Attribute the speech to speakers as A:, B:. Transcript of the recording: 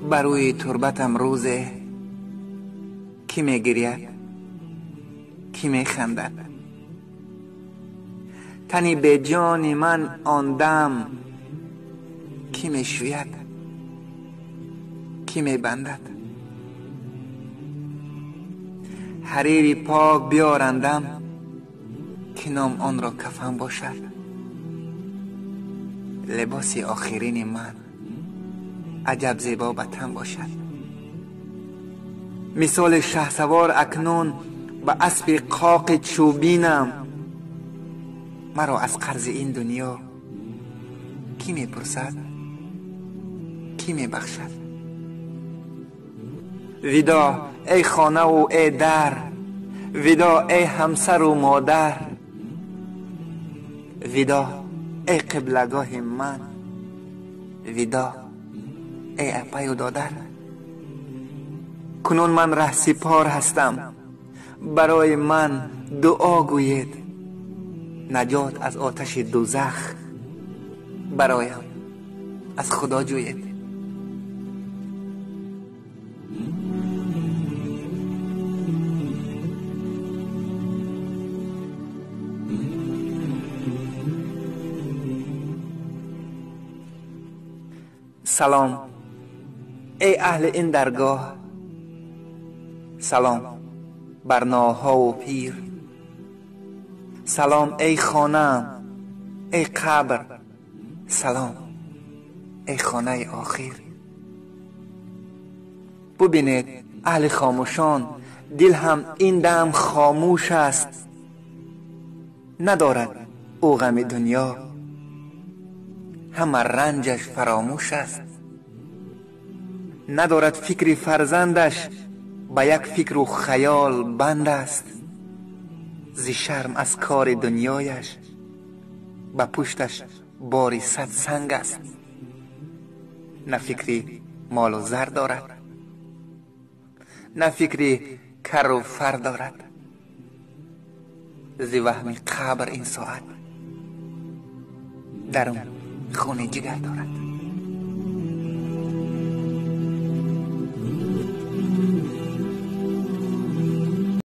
A: بر روی تربتم روزه کی میگرید کی میخندد. تنی به جان من آن دم کی میشوید کی میبندد. حریری پاک بیارندم که نام آن را کفن باشد. لباس آخرین من عجب زیبا به تن باشد. مثال شهسوار اکنون به اسب قاق چوبینم. مرا از قرض این دنیا کی میپرسد کی میبخشد. ودا ای خانه و ای در، ودا ای همسر و مادر، ودا ای قبلگاه من، ودا ای اپای و دادر. کنون من ره سپار هستم، برای من دعا گوید. نجات از آتش دوزخ برایم از خدا جوید. سلام ای اهل این درگاه، سلام بر ناها و پیر. سلام ای خانه ای قبر، سلام ای خانه آخر. ببینید اهل خاموشان، دل هم این دم خاموش است. ندارد او غم دنیا، همه رنجش فراموش است. ندارد فکر فرزندش، با یک فکر و خیال بند است. ز شرم از کار دنیایش، با پشتش باری صد سنگ است. نه فکری مال و زر دارد، نه فکری کر و فر دارد. ز وهم قبر این ساعت درون خون جگر دارد.